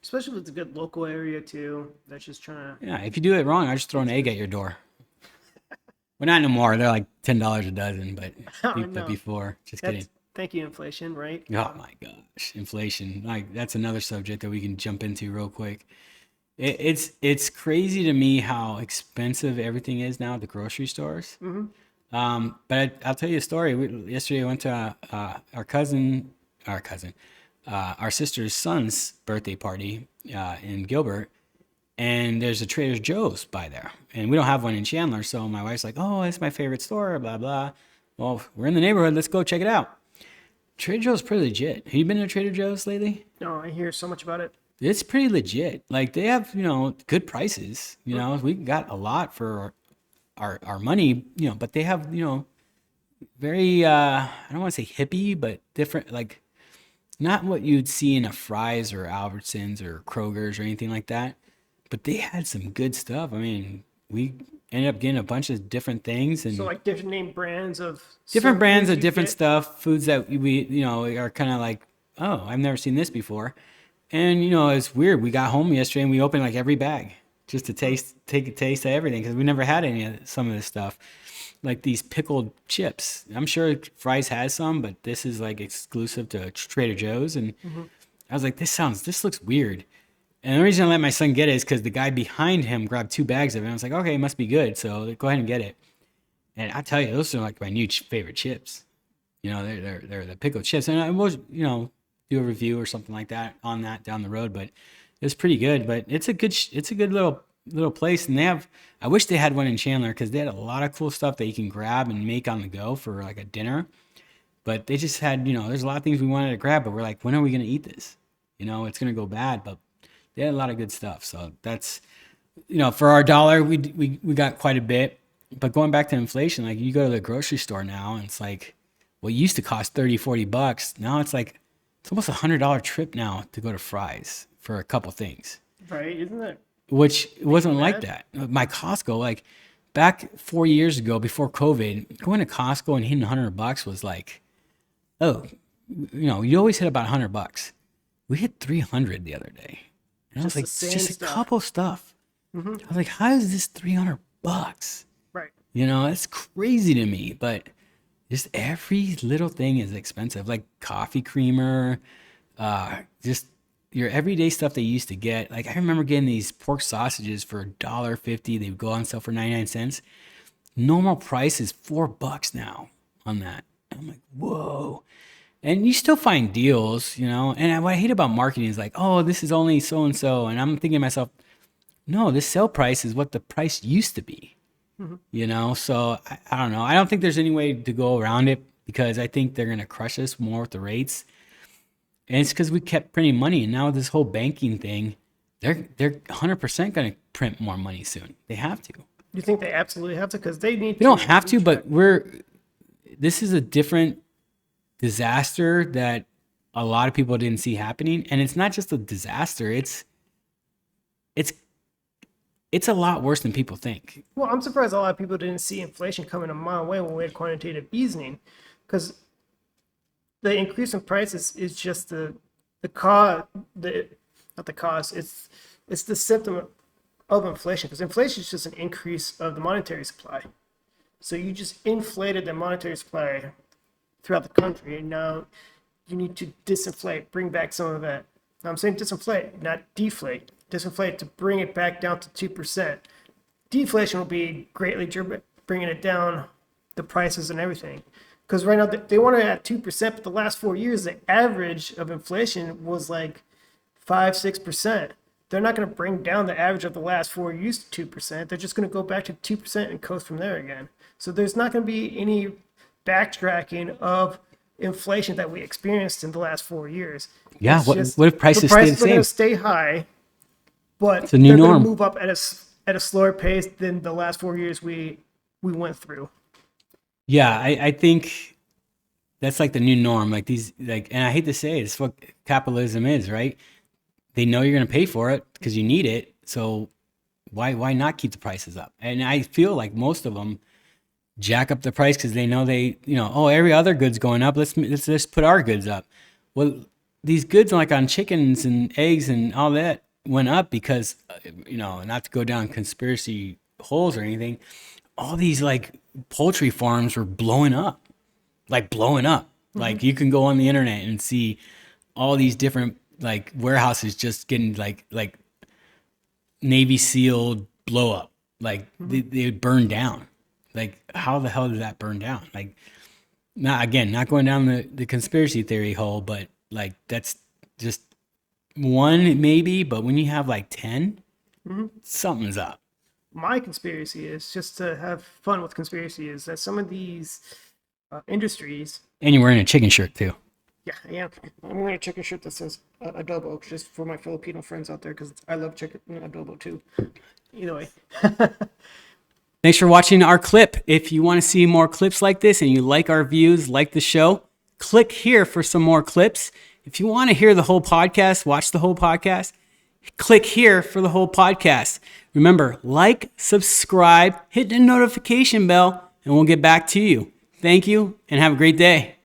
especially if it's a good local area too. That's just trying to. Yeah, if you do it wrong, I just throw an egg at your door. Well, not anymore. They're like $10 a dozen, I don't but know. before. Just kidding. That's thank you, inflation, right? Oh my gosh, inflation. Like that's another subject that we can jump into real quick. It's crazy to me how expensive everything is now at the grocery stores. Mm-hmm. But I'll tell you a story. Yesterday I went to our sister's son's birthday party in Gilbert, and there's a Trader Joe's by there, and we don't have one in Chandler. So my wife's like, "Oh, it's my favorite store." Blah blah. Well, we're in the neighborhood. Let's go check it out. Trader Joe's pretty legit. Have you been to Trader Joe's lately? No, I hear so much about it. It's pretty legit. Like they have, good prices. We got a lot for our money, but they have, very I don't want to say hippie, but different, like not what you'd see in a Fry's or Albertsons or Kroger's or anything like that. But they had some good stuff. I mean, we ended up getting a bunch of different things and So like different name brands of different some brands foods of you different get? stuff, foods that we, are kind of like, oh, I've never seen this before. And, it's weird. We got home yesterday and we opened like every bag just to take a taste of everything because we never had some of this stuff. Like these pickled chips. I'm sure Fry's has some, but this is like exclusive to Trader Joe's. And I was like, this looks weird. And the reason I let my son get it is because the guy behind him grabbed 2 bags of it. And I was like, okay, it must be good. So go ahead and get it. And I tell you, those are like my new favorite chips. They're the pickled chips. And I was, do a review or something like that on that down the road, but it's pretty good. But it's a good little place. And I wish they had one in Chandler because they had a lot of cool stuff that you can grab and make on the go for like a dinner. But they just had, there's a lot of things we wanted to grab, but we're like, when are we going to eat this? It's going to go bad, but they had a lot of good stuff. So that's, for our dollar, we got quite a bit. But going back to inflation, like you go to the grocery store now and it's like, what used to cost $30-40. Now it's like, it's almost $100 trip now to go to Fry's for a couple things, Right? Isn't that which wasn't like bad? that. My Costco, like back 4 years ago before COVID, going to Costco and hitting $100 was like, oh, you always hit about $100. We hit 300 the other day. And I was Just the like, it's same just a stuff. couple stuff. I was like, how is this $300? Right. It's crazy to me, but just every little thing is expensive, like coffee creamer, just your everyday stuff they used to get. Like I remember getting these pork sausages for $1.50. They would go on sale for 99 cents. Normal price is $4 now on that. I'm like, whoa. And you still find deals, And what I hate about marketing is like, oh, this is only so and so. And I'm thinking to myself, no, this sale price is what the price used to be. So I don't know. I don't think there's any way to go around it because I think they're going to crush us more with the rates. And it's because we kept printing money. And now with this whole banking thing, they're 100% going to print more money soon. They have to. You think they absolutely have to? Because they need They don't have to, but this is a different disaster that a lot of people didn't see happening. And it's not just a disaster. It's a lot worse than people think. Well, I'm surprised a lot of people didn't see inflation coming a mile away when we had quantitative easing, because the increase in prices is just the cost, not the cost. It's the symptom of inflation, because inflation is just an increase of the monetary supply. So you just inflated the monetary supply throughout the country, and now you need to disinflate, bring back some of that. Now I'm saying disinflate, not deflate. Disinflate to bring it back down to 2%. Deflation will be greatly bringing it down, the prices and everything. Because right now they want it at 2%, but the last 4 years, the average of inflation was like 5-6%. They're not going to bring down the average of the last 4 years to 2%. They're just going to go back to 2% and coast from there again. So there's not going to be any backtracking of inflation that we experienced in the last 4 years. Yeah. It's What just if prices the stay the prices are going to same? stay high, but It's a new they're going norm. to move up at a slower pace than the last 4 years we went through. Yeah, I think that's like the new norm. Like and I hate to say it, it's what capitalism is, right? They know you're going to pay for it because you need it. So why not keep the prices up? And I feel like most of them jack up the price because they know oh, every other good's going up. Let's just put our goods up. Well, these goods like on chickens and eggs and all that went up because, not to go down conspiracy holes or anything, all these like poultry farms were blowing up, like blowing up. Like you can go on the internet and see all these different like warehouses just getting like Navy SEAL blow up. Like they burn down. Like how the hell did that burn down? Like not going down the conspiracy theory hole, but like that's just one maybe, but when you have like 10, something's up. My conspiracy is just to have fun with conspiracy is that some of these industries. And you're wearing a chicken shirt too. Yeah, I am. I'm wearing a chicken shirt that says adobo, just for my Filipino friends out there, because I love chicken adobo too. Either way. Thanks for watching our clip. If you want to see more clips like this and you like our views, like the show, click here for some more clips. If you want to hear the whole podcast, watch the whole podcast, click here for the whole podcast. Remember, like, subscribe, hit the notification bell, and we'll get back to you. Thank you, and have a great day.